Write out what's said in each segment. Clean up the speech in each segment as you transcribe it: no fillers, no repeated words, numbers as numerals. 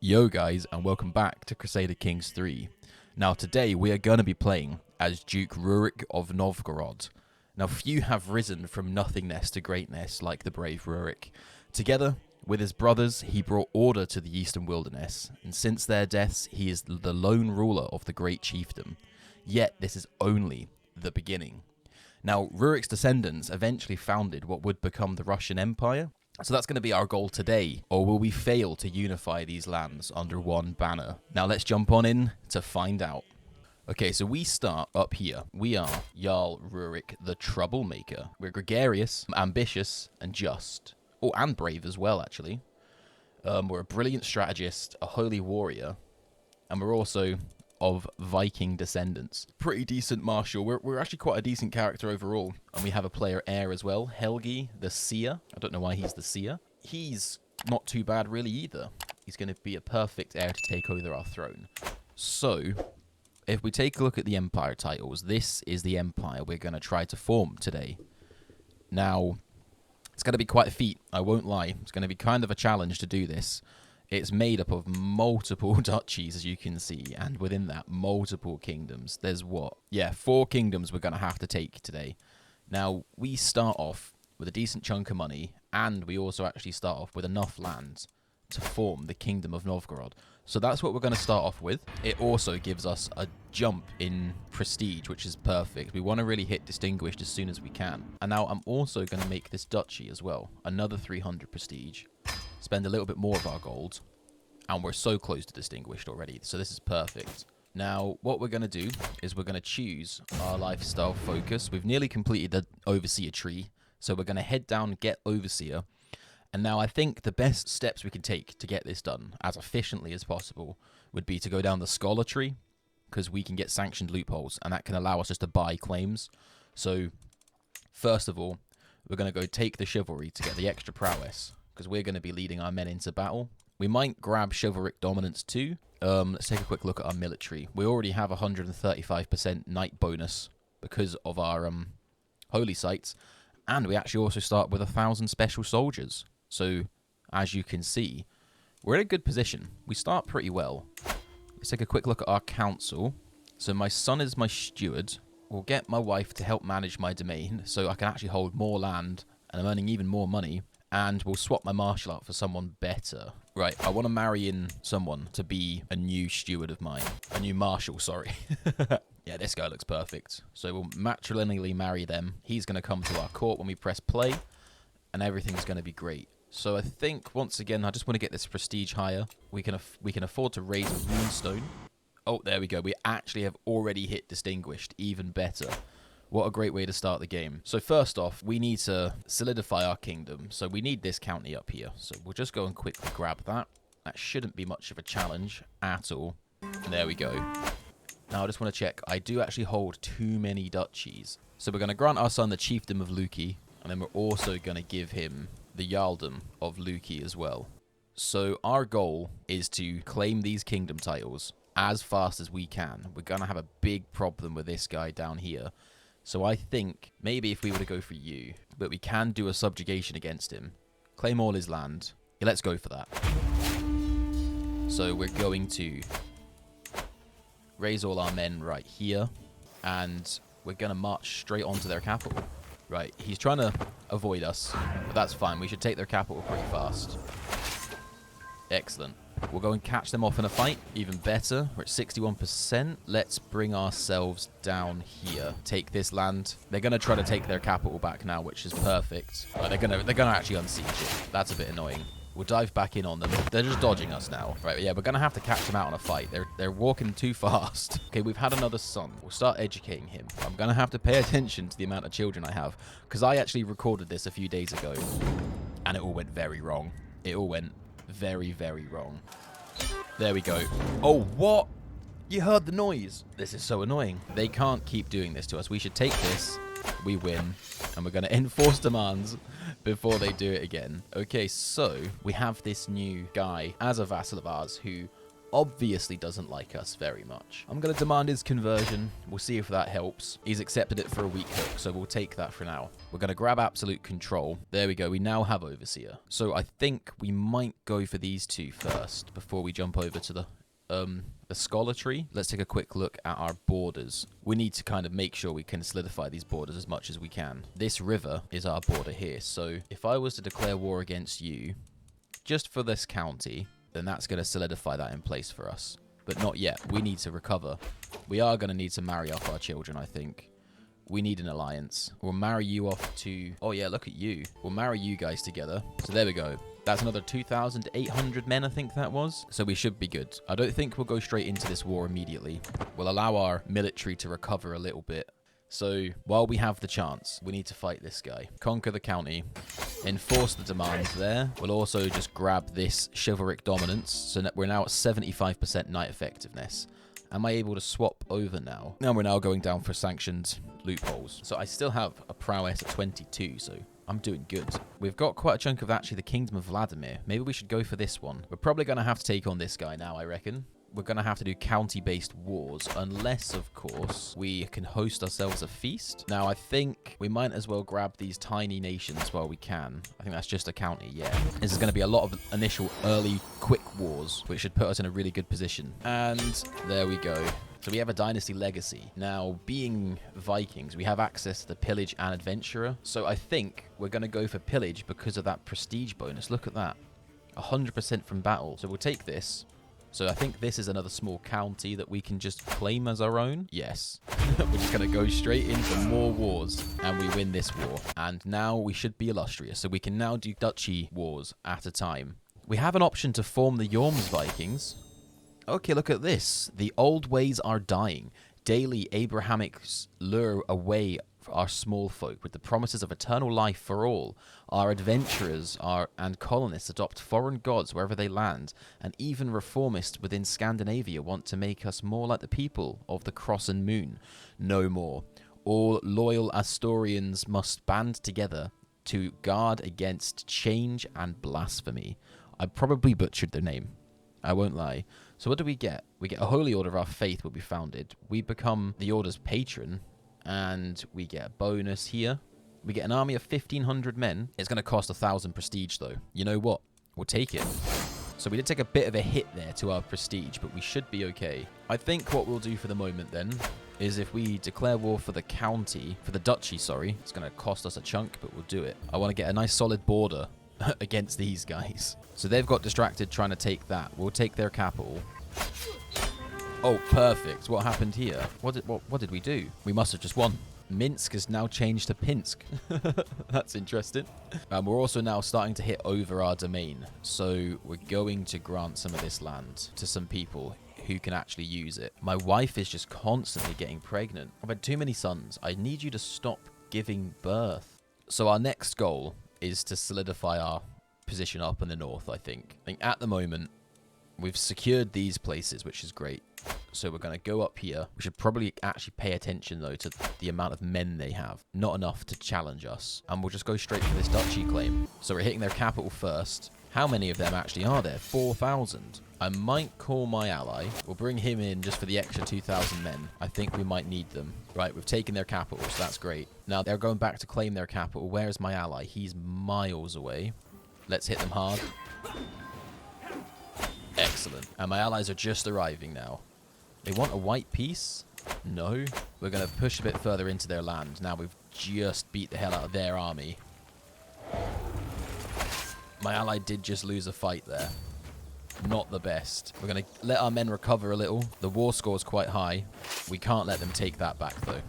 Yo guys, and welcome back to Crusader Kings 3. Now today we are going to be playing as Duke Rurik of Novgorod. Now few have risen from nothingness to greatness like the brave Rurik. Together with his brothers he brought order to the eastern wilderness, and since their deaths he is the lone ruler of the great chiefdom. Yet this is only the beginning. Now Rurik's descendants eventually founded what would become the Russian Empire. So that's going to be our goal today, or will we fail to unify these lands under one banner? Now let's jump on in to find out. Okay, so we start up here. We are Jarl Rurik the Troublemaker. We're gregarious, ambitious, and just. Oh, and brave as well, actually. We're a brilliant strategist, a holy warrior, and we're also of Viking descendants. Pretty decent martial. We're actually quite a decent character overall. And we have a player heir as well, Helgi the Seer. I don't know why he's the Seer. He's not too bad really either. He's going to be a perfect heir to take over our throne. So, if we take a look at the Empire titles, this is the Empire we're going to try to form today. Now, it's going to be quite a feat, I won't lie. It's going to be kind of a challenge to do this. It's made up of multiple duchies, as you can see, and within that, multiple kingdoms. There's what? Yeah, 4 kingdoms we're going to have to take today. Now, we start off with a decent chunk of money, and we also actually start off with enough land to form the Kingdom of Novgorod. So that's what we're going to start off with. It also gives us a jump in prestige, which is perfect. We want to really hit distinguished as soon as we can. And now I'm also going to make this duchy as well. Another 300 prestige. Spend a little bit more of our gold, and we're so close to distinguished already, so this is perfect. Now, what we're going to do is we're going to choose our lifestyle focus. We've nearly completed the Overseer tree, so we're going to head down and get Overseer. And now I think the best steps we can take to get this done as efficiently as possible would be to go down the Scholar tree, because we can get sanctioned loopholes, and that can allow us just to buy claims. So, first of all, we're going to go take the Chivalry to get the extra prowess, because we're going to be leading our men into battle. We might grab Chivalric Dominance too. Let's take a quick look at our military. We already have 135% knight bonus because of our holy sites. And we actually also start with 1,000 special soldiers. So, as you can see, we're in a good position. We start pretty well. Let's take a quick look at our council. So my son is my steward. We'll get my wife to help manage my domain so I can actually hold more land and I'm earning even more money. And we'll swap my marshal out for someone better. Right, I want to marry in someone to be a new steward of mine. A new marshal, sorry. Yeah, this guy looks perfect. So we'll matrilineally marry them. He's going to come to our court when we press play. And everything's going to be great. So I think, once again, I just want to get this prestige higher. We can afford to raise a runestone. Oh, there we go. We actually have already hit distinguished. Even better. What a great way to start the game. So first off, we need to solidify our kingdom. So we need this county up here. So we'll just go and quickly grab that. That shouldn't be much of a challenge at all. And there we go. Now I just want to check. I do actually hold too many duchies. So we're going to grant our son the chiefdom of Luki. And then we're also going to give him the jarldom of Luki as well. So our goal is to claim these kingdom titles as fast as we can. We're going to have a big problem with this guy down here. So I think maybe if we were to go for you, but we can do a subjugation against him. Claim all his land. Yeah, let's go for that. So we're going to raise all our men right here. And we're going to march straight onto their capital. Right, he's trying to avoid us, but that's fine. We should take their capital pretty fast. Excellent. We'll go and catch them off in a fight. Even better. We're at 61%. Let's bring ourselves down here. Take this land. They're going to try to take their capital back now, which is perfect. They're going to actually unsiege it. That's a bit annoying. We'll dive back in on them. They're just dodging us now. Right, yeah, we're going to have to catch them out on a fight. They're walking too fast. Okay, we've had another son. We'll start educating him. I'm going to have to pay attention to the amount of children I have, because I actually recorded this a few days ago, and it all went very wrong. It all went very, very wrong. There we go. Oh, what? You heard the noise. This is so annoying. They can't keep doing this to us. We should take this. We win. And we're going to enforce demands before they do it again. Okay, so we have this new guy as a vassal of ours who obviously doesn't like us very much. I'm going to demand his conversion. We'll see if that helps. He's accepted it for a weak hook, so we'll take that for now. We're going to grab absolute control. There we go. We now have Overseer. So I think we might go for these two first before we jump over to the scholar tree. Let's take a quick look at our borders. We need to kind of make sure we can solidify these borders as much as we can. This river is our border here. So if I was to declare war against you, just for this county, then that's going to solidify that in place for us. But not yet. We need to recover. We are going to need to marry off our children, I think. We need an alliance. We'll marry you off to... Oh, yeah, look at you. We'll marry you guys together. So there we go. That's another 2,800 men, I think that was. So we should be good. I don't think we'll go straight into this war immediately. We'll allow our military to recover a little bit. So while we have the chance, we need to fight this guy. Conquer the county. Enforce the demands there. We'll also just grab this chivalric dominance. So we're now at 75% knight effectiveness. Am I able to swap over now? Now we're now going down for sanctioned loopholes. So I still have a prowess at 22, so I'm doing good. We've got quite a chunk of actually the Kingdom of Vladimir. Maybe we should go for this one. We're probably going to have to take on this guy now, I reckon. We're going to have to do county-based wars, unless, of course, we can host ourselves a feast. Now, I think we might as well grab these tiny nations while we can. I think that's just a county, yeah. This is going to be a lot of initial, early, quick wars, which should put us in a really good position. And there we go. So we have a dynasty legacy. Now, being Vikings, we have access to the pillage and adventurer. So I think we're going to go for pillage because of that prestige bonus. Look at that. 100% from battle. So we'll take this. So I think this is another small county that we can just claim as our own. Yes. We're just going to go straight into more wars. And we win this war. And now we should be illustrious. So we can now do duchy wars at a time. We have an option to form the Yorms Vikings. Okay, look at this. The old ways are dying. Daily Abrahamics lure away our small folk with the promises of eternal life for all. Our adventurers and colonists adopt foreign gods wherever they land, and even reformists within Scandinavia want to make us more like the people of the Cross and Moon. No more. All loyal Asturians must band together to guard against change and blasphemy. I probably butchered their name. I won't lie. So what do we get? We get a holy order of our faith will be founded. We become the order's patron. And we get a bonus here. We get an army of 1,500 men. It's going to cost 1,000 prestige, though. You know what? We'll take it. So we did take a bit of a hit there to our prestige, but we should be okay. I think what we'll do for the moment, then, is if we declare war for the county, for the duchy, sorry. It's going to cost us a chunk, but we'll do it. I want to get a nice solid border against these guys. So they've got distracted trying to take that. We'll take their capital. Oh, perfect. What happened here? What did we do? We must have just won. Minsk has now changed to Pinsk. That's interesting. We're also now starting to hit over our domain. So we're going to grant some of this land to some people who can actually use it. My wife is just constantly getting pregnant. I've had too many sons. I need you to stop giving birth. So our next goal is to solidify our position up in the north, I think. At the moment, we've secured these places, which is great. So we're going to go up here. We should probably actually pay attention, though, to the amount of men they have. Not enough to challenge us. And we'll just go straight for this duchy claim. So we're hitting their capital first. How many of them actually are there? 4,000. I might call my ally. We'll bring him in just for the extra 2,000 men. I think we might need them. Right, we've taken their capital, so that's great. Now, they're going back to claim their capital. Where's my ally? He's miles away. Let's hit them hard. Excellent. And my allies are just arriving now. They want a white piece? No. We're going to push a bit further into their land. Now we've just beat the hell out of their army. My ally did just lose a fight there. Not the best. We're going to let our men recover a little. The war score is quite high. We can't let them take that back, though.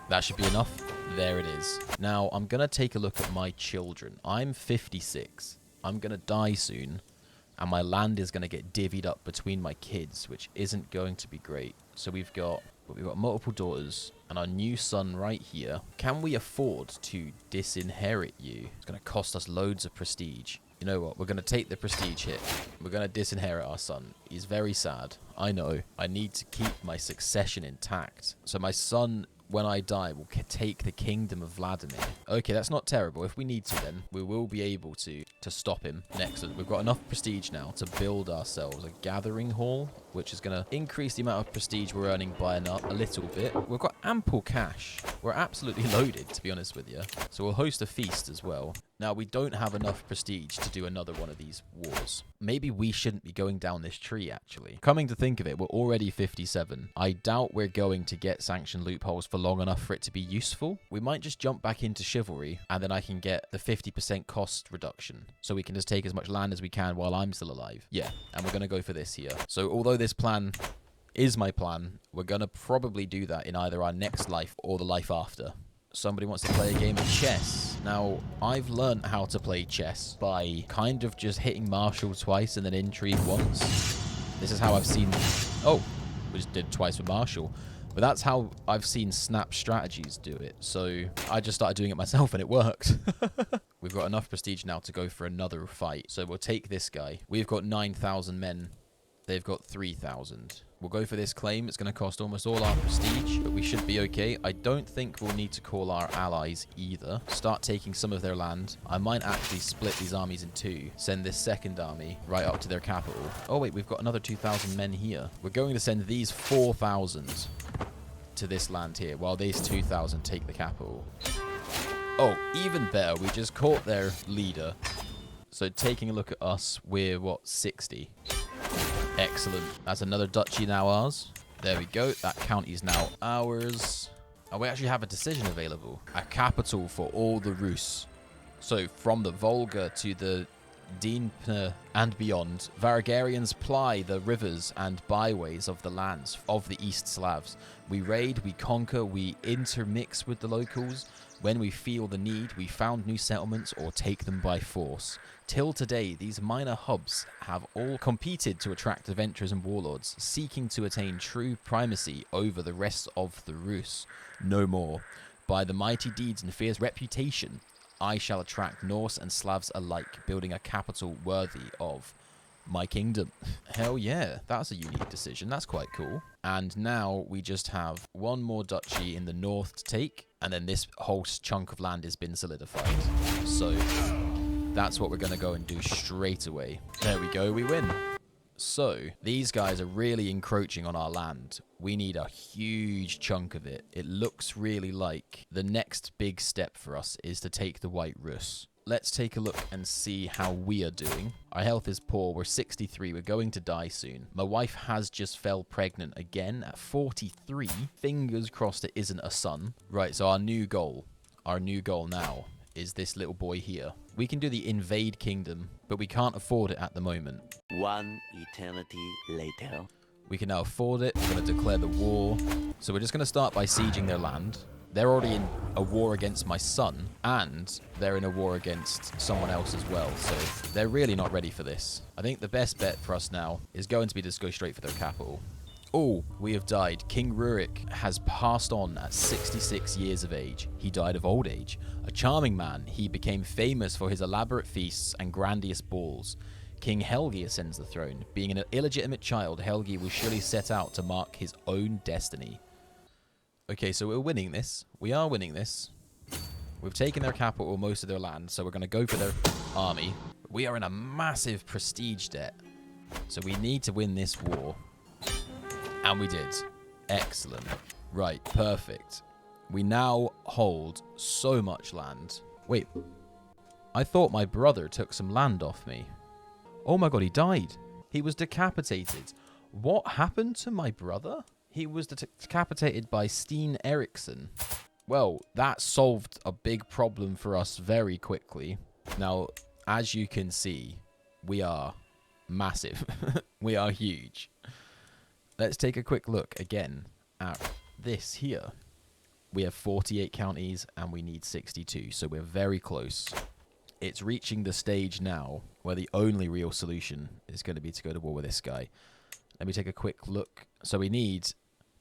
That should be enough. There it is. Now, I'm going to take a look at my children. I'm 56. I'm going to die soon. And my land is going to get divvied up between my kids, which isn't going to be great. So we've got multiple daughters and our new son right here. Can we afford to disinherit you? It's going to cost us loads of prestige. You know what? We're going to take the prestige hit. We're going to disinherit our son. He's very sad. I know. I need to keep my succession intact. So my son, when I die, will take the Kingdom of Vladimir. Okay, that's not terrible. If we need to, then we will be able to stop him. Excellent. We've got enough prestige now to build ourselves a gathering hall. which is going to increase the amount of prestige we're earning by a little bit. We've got ample cash. We're absolutely loaded, to be honest with you. So we'll host a feast as well. Now, we don't have enough prestige to do another one of these wars. Maybe we shouldn't be going down this tree, actually. Coming to think of it, we're already 57. I doubt we're going to get sanction loopholes for long enough for it to be useful. We might just jump back into chivalry, and then I can get the 50% cost reduction. So we can just take as much land as we can while I'm still alive. Yeah, and we're going to go for this here. So although this plan is my plan, we're going to probably do that in either our next life or the life after. Somebody wants to play a game of chess. Now, I've learned how to play chess by kind of just hitting Marshall twice and then intrigue once. This is how I've seen... Oh, we just did twice with Marshall. But that's how I've seen Snap strategies do it. So I just started doing it myself and it worked. We've got enough prestige now to go for another fight. So we'll take this guy. We've got 9,000 men. They've got 3,000. We'll go for this claim. It's going to cost almost all our prestige, but we should be okay. I don't think we'll need to call our allies either. Start taking some of their land. I might actually split these armies in two. Send this second army right up to their capital. Oh, wait, we've got another 2,000 men here. We're going to send these 4,000 to this land here, while these 2,000 take the capital. Oh, even better. We just caught their leader. So taking a look at us, we're, what, 60? Excellent. That's another duchy now ours. There we go. That county is now ours. And we actually have a decision available. A capital for all the Rus. So from the Volga to the Dnieper and beyond, Varagarians ply the rivers and byways of the lands of the East Slavs. We raid, we conquer, we intermix with the locals. When we feel the need, we found new settlements or take them by force. Till today, these minor hubs have all competed to attract adventurers and warlords, seeking to attain true primacy over the rest of the Rus. No more. By the mighty deeds and fierce reputation, I shall attract Norse and Slavs alike, building a capital worthy of my kingdom. Hell yeah, that's a unique decision. That's quite cool. And now we just have one more duchy in the north to take, and then this whole chunk of land has been solidified. So that's what we're going to go and do straight away. There we go, we win. So these guys are really encroaching on our land. We need a huge chunk of it. It looks really like the next big step for us is to take the White Rus. Let's take a look and see how we are doing. Our health is poor. We're 63. We're going to die soon. My wife has just fell pregnant again at 43. Fingers crossed it isn't a son. Right, so our new goal now is this little boy here. We can do the invade kingdom, but we can't afford it at the moment. One eternity later. We can now afford it. We're going to declare the war. So we're just going to start by sieging their land. They're already in a war against my son, and they're in a war against someone else as well, so they're really not ready for this. I think the best bet for us now is going to be just go straight for their capital. Oh, we have died. King Rurik has passed on at 66 years of age. He died of old age. A charming man, he became famous for his elaborate feasts and grandiose balls. King Helgi ascends the throne. Being an illegitimate child, Helgi was surely set out to mark his own destiny. Okay, so we're winning this. We are winning this. We've taken their capital, most of their land, so we're going to go for their army. We are in a massive prestige debt, so we need to win this war. And we did. Excellent. Right, perfect. We now hold so much land. Wait, I thought my brother took some land off me. Oh my god, he died. He was decapitated. What happened to my brother? He was decapitated by Steen Eriksson. Well, that solved a big problem for us very quickly. Now, as you can see, we are massive. We are huge. Let's take a quick look again at this here. We have 48 counties and we need 62, so we're very close. It's reaching the stage now where the only real solution is going to be to go to war with this guy. Let me take a quick look. So we need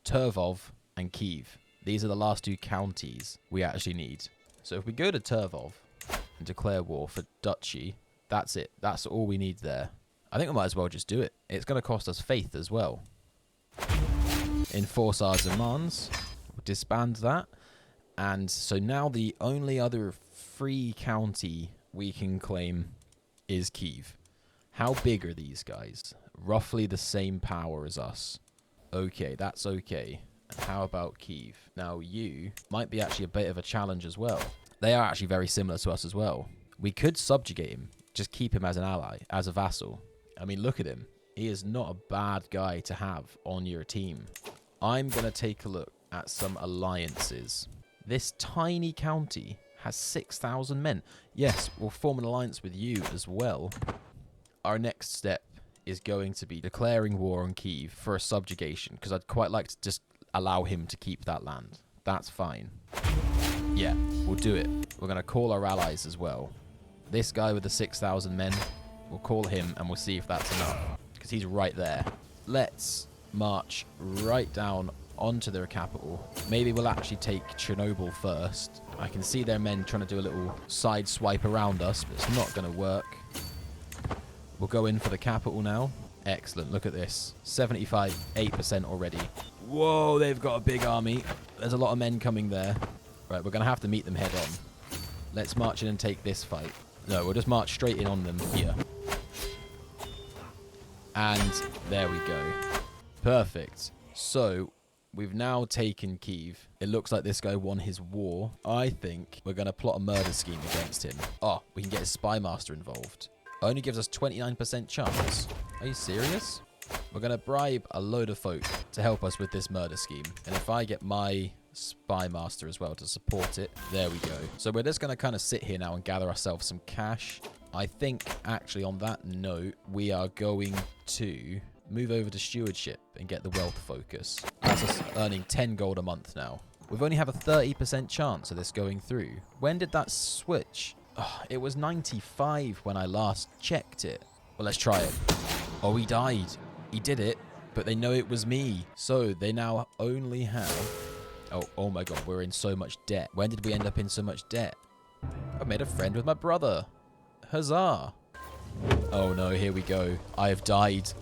Tervov and Kiev. These are the last two counties we actually need. So if we go to Tervov and declare war for Duchy, that's it. That's all we need there. I think we might as well just do it. It's going to cost us faith as well. Enforce our demands. We'll disband that. And so now the only other free county we can claim is Kiev. How big are these guys? roughly the same power as us. Okay, that's okay. And how about Kyiv? Now, you might be actually a bit of a challenge as well. They are actually very similar to us as well. We could subjugate him, just keep him as an ally, as a vassal. I mean, look at him. He is not a bad guy to have on your team. I'm going to take a look at some alliances. This tiny county has 6,000 men. Yes, we'll form an alliance with you as well. Our next step is going to be declaring war on Kyiv for a subjugation, because I'd quite like to just allow him to keep that land. That's fine. Yeah, we'll do it. We're going to call our allies as well. This guy with the 6,000 men, we'll call him and we'll see if that's enough, because he's right there. Let's march right down onto their capital. Maybe we'll actually take Chernobyl first. I can see their men trying to do a little side swipe around us, but it's not going to work. We'll go in for the capital now. Excellent. Look at this. 8% already. Whoa, they've got a big army. There's a lot of men coming there. Right, we're going to have to meet them head on. Let's march in and take this fight. No, we'll just march straight in on them here. And there we go. Perfect. So, we've now taken Kyiv. It looks like this guy won his war. I think we're going to plot a murder scheme against him. Oh, we can get his spy master involved. Only gives us 29% chance. Are you serious? We're going to bribe a load of folk to help us with this murder scheme. And if I get my spy master as well to support it, there we go. So we're just going to kind of sit here now and gather ourselves some cash. I think, actually, on that note, we are going to move over to stewardship and get the wealth focus. That's us earning 10 gold a month now. We've only have a 30% chance of this going through. When did that switch? Oh, it was 95 when I last checked it. Well, let's try it. Oh, he died. He did it, but they know it was me. So they now only have... Oh my god, we're in so much debt. When did we end up in so much debt? I made a friend with my brother. Huzzah. Oh no, here we go. I have died.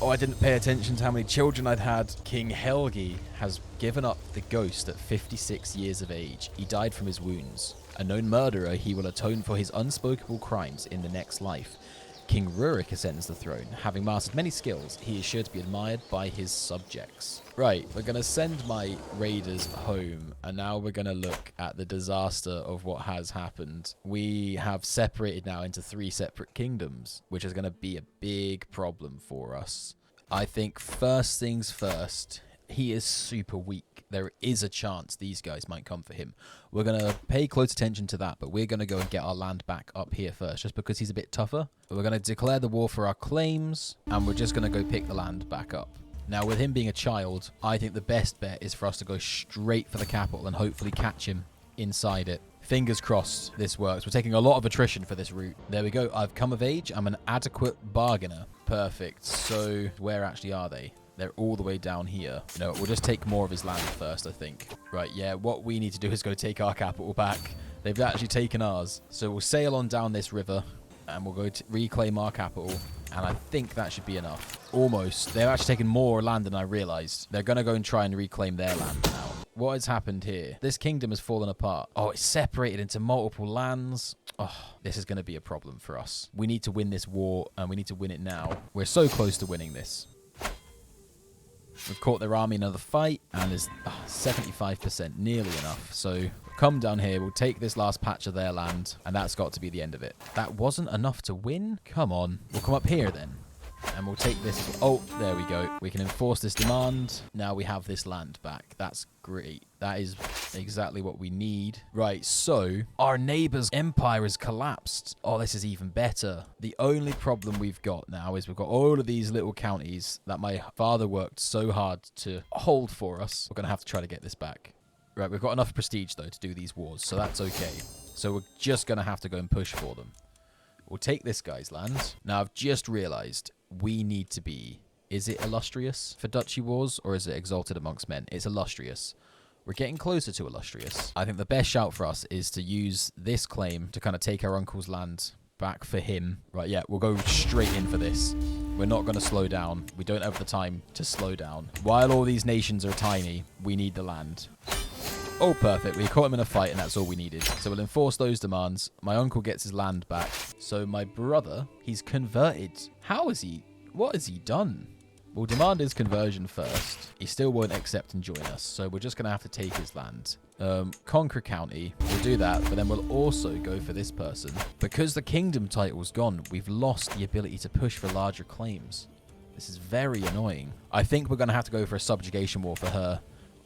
Oh, I didn't pay attention to how many children I'd had. King Helgi has given up the ghost at 56 years of age. He died from his wounds. A known murderer, he will atone for his unspeakable crimes in the next life. King Rurik ascends the throne. Having mastered many skills, he is sure to be admired by his subjects. Right, we're going to send my raiders home, and now we're going to look at the disaster of what has happened. We have separated now into 3 separate kingdoms, which is going to be a big problem for us. I think first things first, he is super weak. There is a chance these guys might come for him. We're going to pay close attention to that, but we're going to go and get our land back up here first, just because he's a bit tougher. We're going to declare the war for our claims, and we're just going to go pick the land back up. Now, with him being a child, I think the best bet is for us to go straight for the capital and hopefully catch him inside it. Fingers crossed this works. We're taking a lot of attrition for this route. There we go. I've come of age. I'm an adequate bargainer. Perfect. So, where actually are they? They're all the way down here. You know, we'll just take more of his land first, I think. Right, yeah, what we need to do is go take our capital back. They've actually taken ours. So we'll sail on down this river, and we'll go to reclaim our capital. And I think that should be enough. Almost. They've actually taken more land than I realized. They're going to go and try and reclaim their land now. What has happened here? This kingdom has fallen apart. Oh, it's separated into multiple lands. Oh, this is going to be a problem for us. We need to win this war, and we need to win it now. We're so close to winning this. We've caught their army in another fight, and there's 75%, nearly enough. So we'll come down here, we'll take this last patch of their land, and that's got to be the end of it. That wasn't enough to win? Come on. We'll come up here then, and we'll take this. Oh, there we go. We can enforce this demand. Now we have this land back. That's great. That is exactly what we need. Right, so our neighbor's empire has collapsed. Oh, this is even better. The only problem we've got now is we've got all of these little counties that my father worked so hard to hold for us. We're going to have to try to get this back. Right, we've got enough prestige, though, to do these wars, so that's okay. So we're just going to have to go and push for them. We'll take this guy's land. Now, I've just realized we need to be... Is it illustrious for Duchy Wars, or is it exalted amongst men? It's illustrious. We're getting closer to illustrious. I think the best shout for us is to use this claim to kind of take our uncle's land back for him. Right, yeah, we'll go straight in for this. We're not going to slow down. We don't have the time to slow down. While all these nations are tiny, we need the land. Oh, perfect. We caught him in a fight, and that's all we needed. So we'll enforce those demands. My uncle gets his land back. So my brother, he's converted. How is he What has he done? We'll demand his conversion first. He still won't accept and join us, so we're just going to have to take his land. Conquer county. We'll do that, but then we'll also go for this person. Because the kingdom title's gone, we've lost the ability to push for larger claims. This is very annoying. I think we're going to have to go for a subjugation war for her.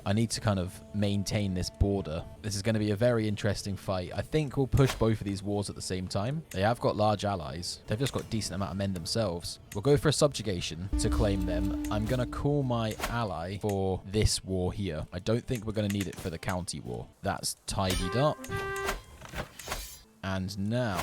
I need to kind of maintain this border. This is going to be a very interesting fight. I think we'll push both of these wars at the same time. They have got large allies. They've just got a decent amount of men themselves. We'll go for a subjugation to claim them. I'm going to call my ally for this war here. I don't think we're going to need it for the county war. That's tidied up. And now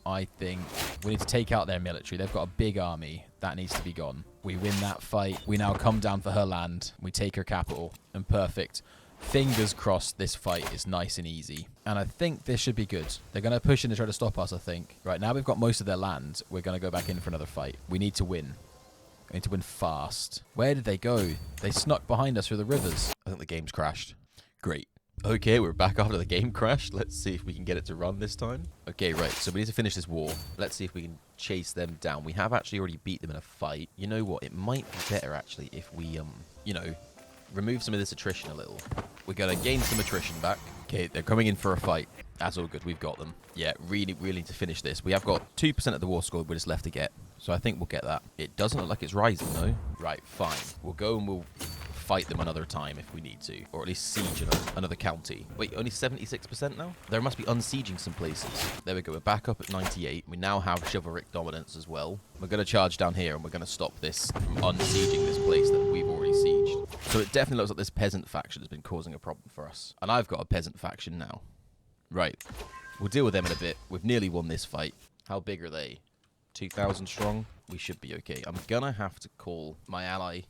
I think we need to take out their military. They've got a big army. That needs to be gone. We win that fight. We now come down for her land. We take her capital. And perfect. Fingers crossed this fight is nice and easy. And I think this should be good. They're going to push in to try to stop us, I think. Right, now we've got most of their land. We're going to go back in for another fight. We need to win. We need to win fast. Where did they go? They snuck behind us through the rivers. I think the game's crashed. Great. Okay, we're back after the game crashed. Let's see if we can get it to run this time. Okay, right, so we need to finish this war. Let's see if we can chase them down. We have actually already beat them in a fight. You know what? It might be better, actually, if we, you know, remove some of this attrition a little. We're going to gain some attrition back. Okay, they're coming in for a fight. That's all good. We've got them. Yeah, really need to finish this. We have got 2% of the war score we're just left to get. So I think we'll get that. It doesn't look like it's rising, though. Right, fine. We'll go and we'll fight them another time if we need to, or at least siege another county. Wait, only 76% now? There must be unsieging some places. There we go, we're back up at 98. We now have chivalric dominance as well. We're going to charge down here and we're going to stop this from unsieging this place that we've already sieged. So it definitely looks like this peasant faction has been causing a problem for us. And I've got a peasant faction now. Right, we'll deal with them in a bit. We've nearly won this fight. How big are they? 2,000 strong? We should be okay. I'm going to have to call my ally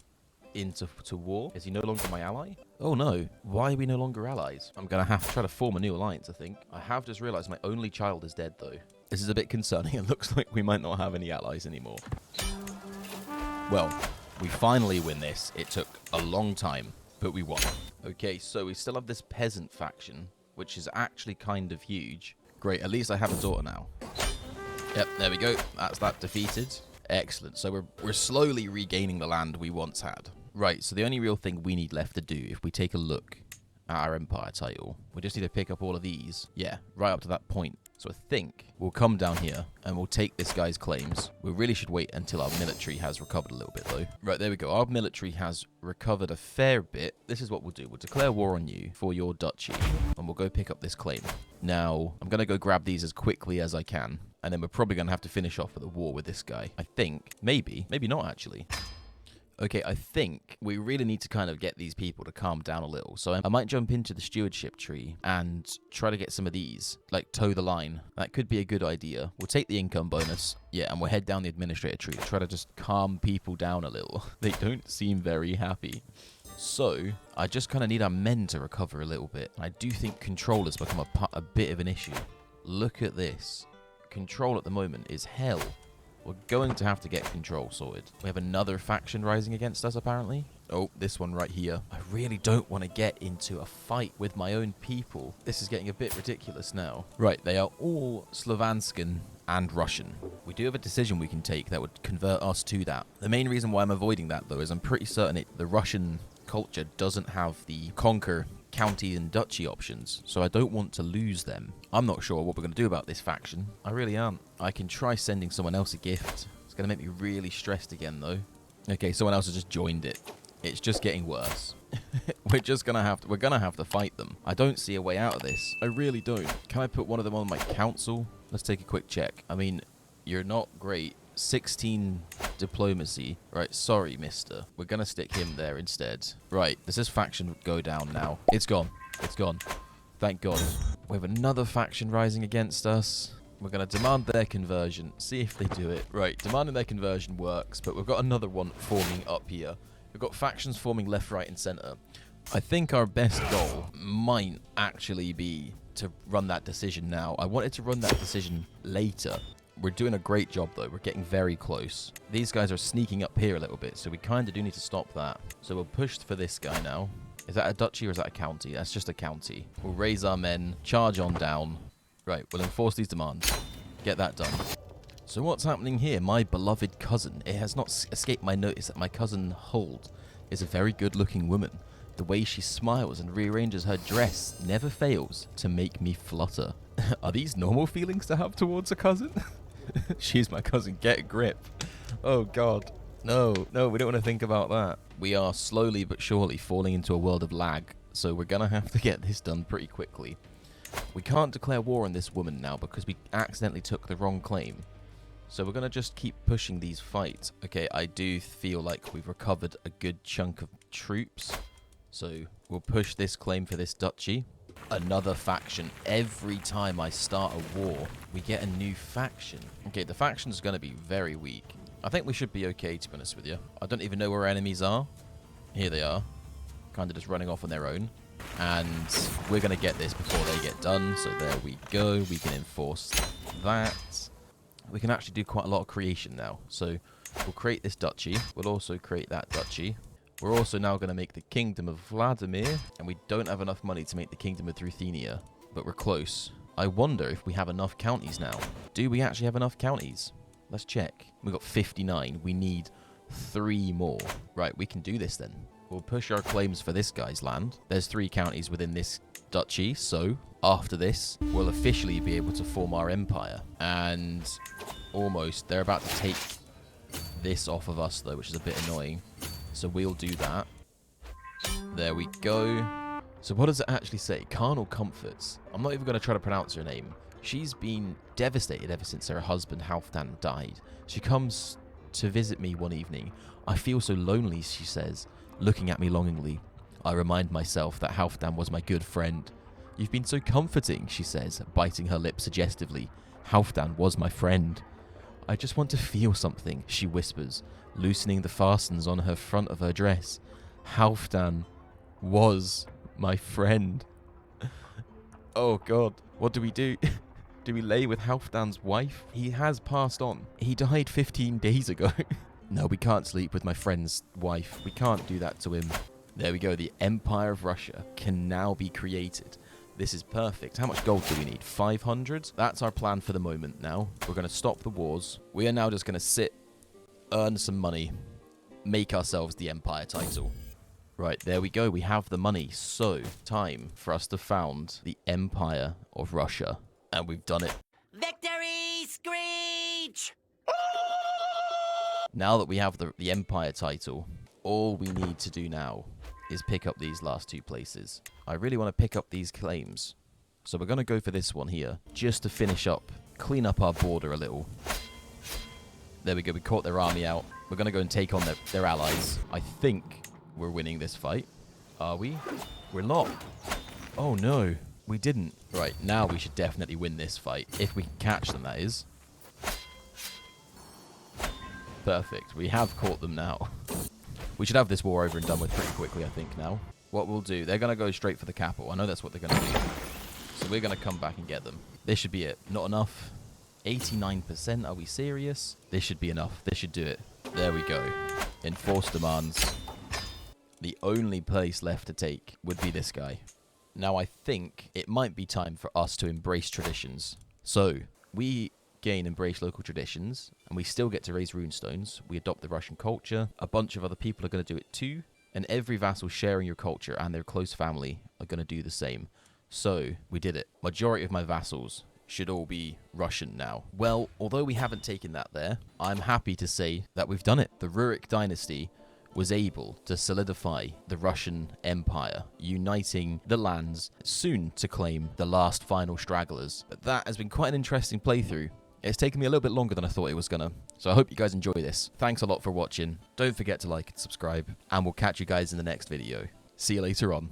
into war. Is he no longer my ally? Oh no, why are we no longer allies? I'm gonna have to try to form a new alliance, I think. I have just realized my only child is dead though. This is a bit concerning. It looks like we might not have any allies anymore. Well, we finally win this. It took a long time, but we won. Okay, so we still have this peasant faction, which is actually kind of huge. Great, at least I have a daughter now. Yep, there we go. That's that defeated. Excellent. So we're slowly regaining the land we once had. Right, so the only real thing we need left to do, if we take a look at our empire title, we just need to pick up all of these. Yeah, right up to that point. So I think we'll come down here and we'll take this guy's claims. We really should wait until our military has recovered a little bit, though. Right, there we go. Our military has recovered a fair bit. This is what we'll do. We'll declare war on you for your duchy, and we'll go pick up this claim. Now, I'm going to go grab these as quickly as I can, and then we're probably going to have to finish off with a war with this guy. I think. Maybe not, actually. Okay, I think we really need to kind of get these people to calm down a little. So I might jump into the stewardship tree and try to get some of these, like toe the line. That could be a good idea. We'll take the income bonus. Yeah, and we'll head down the administrator tree to try to just calm people down a little. They don't seem very happy. So I just kind of need our men to recover a little bit. I do think control has become a bit of an issue. Look at this. Control at the moment is hell. We're going to have to get control sorted. We have another faction rising against us, apparently. Oh, this one right here. I really don't want to get into a fight with my own people. This is getting a bit ridiculous now. Right, they are all Slovanskan and Russian. We do have a decision we can take that would convert us to that. The main reason why I'm avoiding that, though, is I'm pretty certain the Russian culture doesn't have the conquer county and duchy options, so I don't want to lose them. I'm not sure what we're going to do about this faction. I really aren't. I can try sending someone else a gift. It's going to make me really stressed again, though. Okay, someone else has just joined it. It's just getting worse. We're going to have to fight them. I don't see a way out of this. I really don't. Can I put one of them on my council? Let's take a quick check. I mean, you're not great. 16 diplomacy. Right, sorry, mister. We're going to stick him there instead. Right, does this faction go down now? It's gone. It's gone. Thank God. We have another faction rising against us. We're going to demand their conversion. See if they do it. Right, demanding their conversion works, but we've got another one forming up here. We've got factions forming left, right, and center. I think our best goal might actually be to run that decision now. I wanted to run that decision later. We're doing a great job, though. We're getting very close. These guys are sneaking up here a little bit, so we kind of do need to stop that. So we'll push for this guy now. Is that a duchy or is that a county? That's just a county. We'll raise our men, charge on down. Right, we'll enforce these demands. Get that done. So what's happening here? My beloved cousin. It has not escaped my notice that my cousin Hold is a very good-looking woman. The way she smiles and rearranges her dress never fails to make me flutter. Are these normal feelings to have towards a cousin? She's my cousin. Get a grip. Oh, God. No, we don't want to think about that. We are slowly but surely falling into a world of lag, so we're going to have to get this done pretty quickly. We can't declare war on this woman now because we accidentally took the wrong claim. So we're going to just keep pushing these fights. Okay, I do feel like we've recovered a good chunk of troops. So we'll push this claim for this duchy. Another faction. Every time I start a war, we get a new faction. Okay, the faction's going to be very weak. I think we should be okay, to be honest with you. I don't even know where our enemies are. Here they are. Kind of just running off on their own. And we're going to get this before they get done. So there we go. We can enforce that. We can actually do quite a lot of creation now. So we'll create this duchy. We'll also create that duchy. We're also now going to make the Kingdom of Vladimir. And we don't have enough money to make the Kingdom of Ruthenia. But we're close. I wonder if we have enough counties now. Do we actually have enough counties? Let's check. We've got 59. We need 3 more. Right, we can do this then. We'll push our claims for this guy's land. There's 3 counties within this duchy. So after this, we'll officially be able to form our empire. And almost, they're about to take this off of us though, which is a bit annoying. So we'll do that. There we go. So what does it actually say? Carnal Comforts. I'm not even going to try to pronounce her name. She's been devastated ever since her husband Halfdan died. She comes to visit me one evening. I feel so lonely, she says, looking at me longingly. I remind myself that Halfdan was my good friend. You've been so comforting, she says, biting her lip suggestively. Halfdan was my friend. I just want to feel something, she whispers, loosening the fastens on her front of her dress. Halfdan was my friend. Oh God, what do we do? Do we lay with Halfdan's wife? He has passed on. He died 15 days ago. No, we can't sleep with my friend's wife. We can't do that to him. There we go. The Empire of Russia can now be created. This is perfect. How much gold do we need? 500? That's our plan for the moment now. We're going to stop the wars. We are now just going to sit, earn some money, make ourselves the Empire title. Right, there we go. We have the money. So, time for us to found the Empire of Russia. And we've done it. Victory screech! Now that we have the Empire title, all we need to do now is pick up these last 2 places. I really want to pick up these claims. So we're going to go for this one here, just to finish up, clean up our border a little. There we go. We caught their army out. We're going to go and take on their allies. I think we're winning this fight. Are we? We're not. Oh no, we didn't. Right, now we should definitely win this fight. If we can catch them, that is. Perfect. We have caught them now. We should have this war over and done with pretty quickly, I think, now. What we'll do, they're going to go straight for the capital. I know that's what they're going to do. So we're going to come back and get them. This should be it. Not enough. 89%. Are we serious? This should be enough. This should do it. There we go. Enforce demands. The only place left to take would be this guy. Now, I think it might be time for us to embrace traditions. So, we gain embrace local traditions, and we still get to raise runestones. We adopt the Russian culture. A bunch of other people are going to do it too. And every vassal sharing your culture and their close family are going to do the same. So, we did it. Majority of my vassals should all be Russian now. Well, although we haven't taken that there, I'm happy to say that we've done it. The Rurik Dynasty was able to solidify the Russian Empire, uniting the lands, soon to claim the last final stragglers. But that has been quite an interesting playthrough. It's taken me a little bit longer than I thought it was gonna, so I hope you guys enjoy this. Thanks a lot for watching. Don't forget to like and subscribe, and we'll catch you guys in the next video. See you later on.